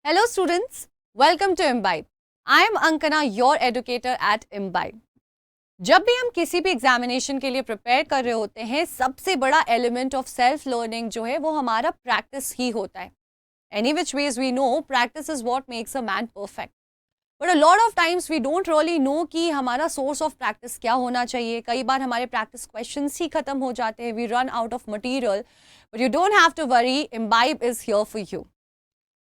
Hello students, welcome to Imbibe. I am Ankana, your educator at Imbibe. जब भी हम किसी भी एग्जामिनेशन के लिए प्रिपेयर कर रहे होते हैं, सबसे बड़ा एलिमेंट ऑफ सेल्फ लर्निंग जो है वो हमारा प्रैक्टिस ही होता है. Any which ways we know practice is what makes a man perfect. But a lot of times we don't really know कि हमारा सोर्स ऑफ प्रैक्टिस क्या होना चाहिए. कई बार हमारे प्रैक्टिस क्वेश्चंस ही खत्म हो जाते हैं. We run out of material. But you don't have to worry, Imbibe is here for you.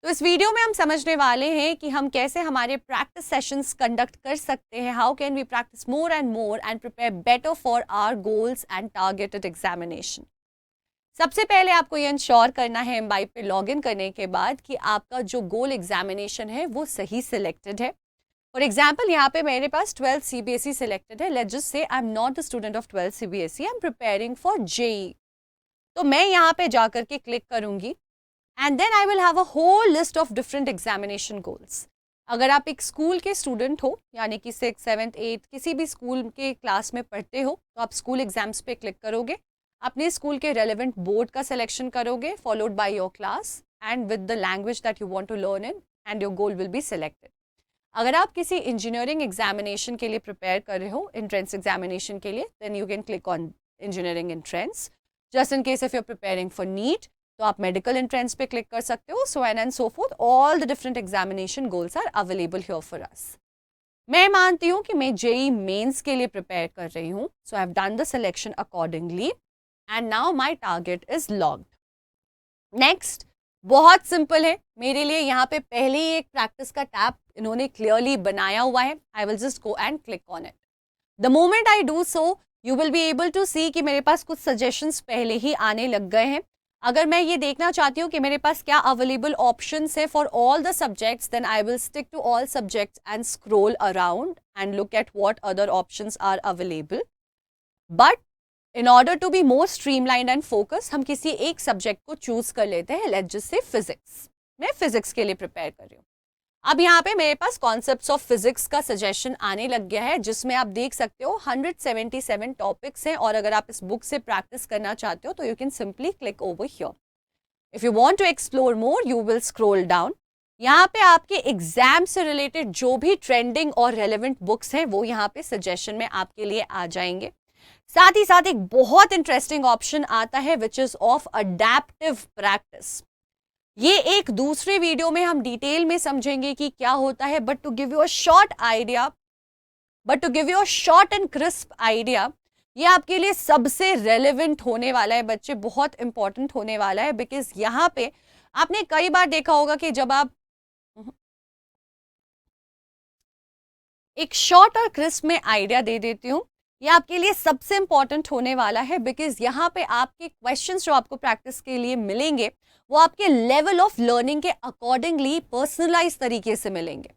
तो इस वीडियो में हम समझने वाले हैं कि हम कैसे हमारे प्रैक्टिस सेशंस कंडक्ट कर सकते हैं. How can we practise more and prepare better for our goals and targeted examination. सबसे पहले आपको ये इंश्योर करना है Imbibe पे लॉगिन करने के बाद कि आपका जो गोल एग्जामिनेशन है वो सही सिलेक्टेड है. फॉर एग्जाम्पल यहाँ पे मेरे पास 12th CBSE सिलेक्टेड है. Let's just say I am not the student of 12th CBSE, I am preparing for JEE. तो मैं यहाँ पे जाकर के क्लिक करूंगी and then I will have a whole list of different examination goals. अगर आप एक स्कूल के स्टूडेंट हो यानी कि 6th 7th 8th किसी भी स्कूल के क्लास में पढ़ते हो तो आप स्कूल एग्जाम्स पे क्लिक करोगे, अपने स्कूल के रेलेवेंट बोर्ड का सिलेक्शन करोगे followed by your class and with the language that you want to learn in and your goal will be selected. अगर आप किसी इंजीनियरिंग एग्जामिनेशन के लिए प्रिपेयर कर रहे हो, एंट्रेंस एग्जामिनेशन के लिए, then you can click on engineering entrance. Just in case if you are preparing for NEET तो आप मेडिकल एंट्रेंस पे क्लिक कर सकते हो. So and so forth, all the different examination goals are available here for us. मैं मानती हूँ कि मैं JEE मेंस के लिए प्रिपेयर कर रही हूँ. So I have done the selection accordingly and now my target is logged. Next, बहुत सिंपल है मेरे लिए. यहाँ पे पहले ही एक प्रैक्टिस का टैब इन्होंने क्लियरली बनाया हुआ है. I will just go and click on it. The moment I do so you will be able to see कि मेरे पास कुछ सजेशंस पहले ही आने लग गए हैं. अगर मैं ये देखना चाहती हूँ कि मेरे पास क्या अवेलेबल ऑप्शंस है for all the subjects, then I will stick to all subjects and scroll around and look at what other options are available. But in order to be more streamlined and focus, हम किसी एक subject को choose कर लेते हैं. Let's just say physics. मैं physics के लिए प्रिपेयर कर रही हूँ. अब यहाँ पे मेरे पास कॉन्सेप्ट्स ऑफ फिजिक्स का सजेशन आने लग गया है जिसमें आप देख सकते हो 177 टॉपिक्स हैं. और अगर आप इस बुक से प्रैक्टिस करना चाहते हो तो you can simply click over here. If you want to explore more you will scroll down. यहाँ पे आपके एग्जाम से रिलेटेड जो भी ट्रेंडिंग और रेलेवेंट बुक्स हैं वो यहाँ पे सजेशन में आपके लिए आ जाएंगे. साथ ही साथ एक बहुत इंटरेस्टिंग ऑप्शन आता है which is of adaptive practice. ये एक दूसरे वीडियो में हम डिटेल में समझेंगे कि क्या होता है. But to give you a short and crisp idea, ये आपके लिए सबसे रेलेवेंट होने वाला है बच्चे, बहुत इंपॉर्टेंट होने वाला है. बिकॉज यहाँ पे आपने कई बार देखा होगा कि जब आप एक शॉर्ट और क्रिस्प में आइडिया दे देती हूँ, ये आपके लिए सबसे इंपॉर्टेंट होने वाला है. बिकॉज यहाँ पे आपके क्वेश्चंस जो आपको प्रैक्टिस के लिए मिलेंगे वो आपके लेवल ऑफ लर्निंग के अकॉर्डिंगली पर्सनलाइज तरीके से मिलेंगे.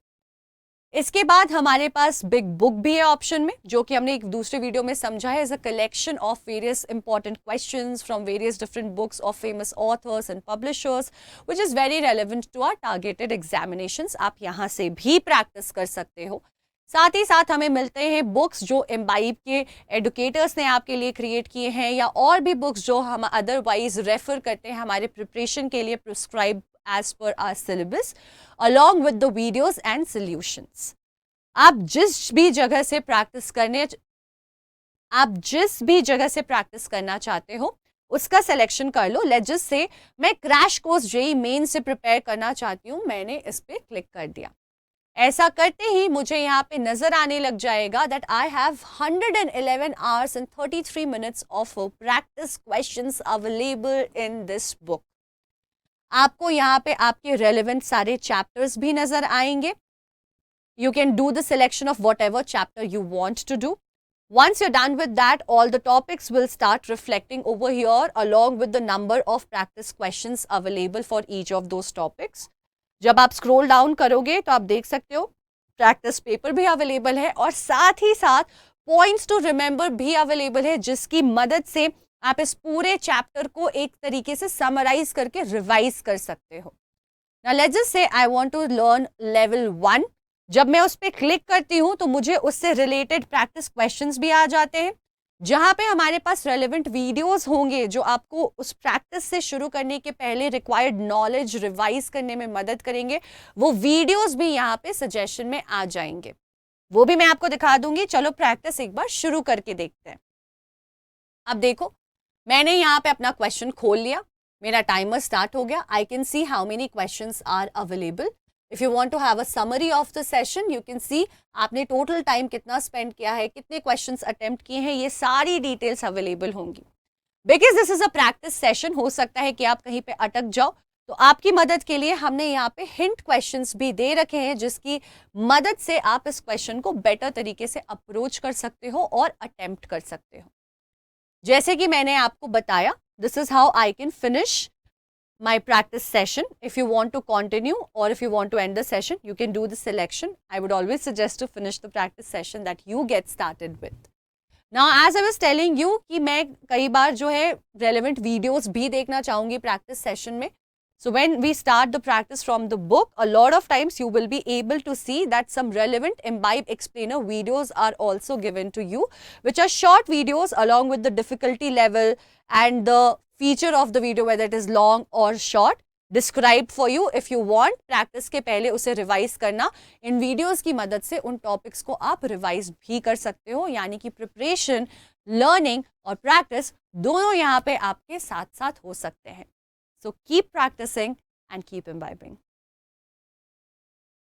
इसके बाद हमारे पास बिग बुक भी है ऑप्शन में, जो कि हमने एक दूसरे वीडियो में समझा है. Is a collection of various important questions from various different books of famous authors and publishers which is very relevant to our targeted examinations. आप यहाँ से भी प्रैक्टिस कर सकते हो. साथ ही साथ हमें मिलते हैं बुक्स जो Imbibe के एडुकेटर्स ने आपके लिए क्रिएट किए हैं, या और भी बुक्स जो हम अदरवाइज रेफर करते हैं हमारे प्रिपरेशन के लिए prescribe as per our syllabus, along with the videos and solutions. आप जिस भी जगह से प्रैक्टिस करना चाहते हो उसका सिलेक्शन कर लो. लेट्स जस्ट से मैं क्रैश कोर्स JEE मेन से प्रिपेयर करना चाहती हूँ. मैंने इस पर क्लिक कर दिया. ऐसा करते ही मुझे यहाँ पे नजर आने लग जाएगा that I have 111 hours and 33 minutes of practice questions available in this book. आपको यहाँ पे आपके रेलेवेंट सारे चैप्टर्स भी नजर आएंगे. You can do the selection of whatever chapter you want to do. Once you're done with that, all the topics will start reflecting over here along with the number of practice questions available for each of those topics. जब आप scroll down करोगे तो आप देख सकते हो practice paper भी available है और साथ ही साथ पॉइंट्स टू रिमेंबर भी अवेलेबल है, जिसकी मदद से आप इस पूरे चैप्टर को एक तरीके से समराइज करके रिवाइज कर सकते हो. Now let's just say I want to learn level 1. जब मैं उस पर क्लिक करती हूँ तो मुझे उससे रिलेटेड प्रैक्टिस क्वेश्चंस भी आ जाते हैं. जहाँ पे हमारे पास रेलेवेंट वीडियोस होंगे जो आपको उस प्रैक्टिस से शुरू करने के पहले रिक्वायर्ड नॉलेज रिवाइज करने में मदद करेंगे, वो वीडियोस भी यहाँ पे सजेशन में आ जाएंगे। वो भी मैं आपको दिखा दूंगी। चलो प्रैक्टिस एक बार शुरू करके देखते हैं। अब देखो, मैंने यहाँ पे अपना क्वेश्चन खोल लिया, मेरा टाइमर स्टार्ट हो गया। I can see how many questions are available. If you want to have a summary of the session, you can see आपने टोटल टाइम कितना स्पेंड किया है, कितने क्वेश्चंस अटेम्प्ट किए हैं, ये सारी डिटेल्स अवेलेबल होंगी। Because this is a practice session, हो सकता है कि आप कहीं पे अटक जाओ, तो आपकी मदद के लिए हमने यहाँ पे हिंट क्वेश्चंस भी दे रखे हैं, जिसकी मदद से आप इस क्वेश्चन को बेटर तरीके से अप्रोच कर सकते हो और अटेम्प्ट कर सकते हो। जैसे कि मैंने आपको बताया, this is how I can finish my practice session. If you want to continue or if you want to end the session, you can do the selection. I would always suggest to finish the practice session that you get started with. Now, as I was telling you कि मैं कई बार जो है relevant videos भी देखना चाहूँगी practice session में. So when we start the practice from the book, a lot of times you will be able to see that some relevant Imbibe Explainer videos are also given to you, which are short videos along with the difficulty level and the feature of the video, whether it is long or short, described for you. If you want practice के पहले उसे revise करना, इन videos की मदद से उन topics को आप revise भी कर सकते हो, यानी कि preparation, learning और practice दोनों यहाँ पे आपके साथ साथ हो सकते हैं. So keep practicing and keep imbibing.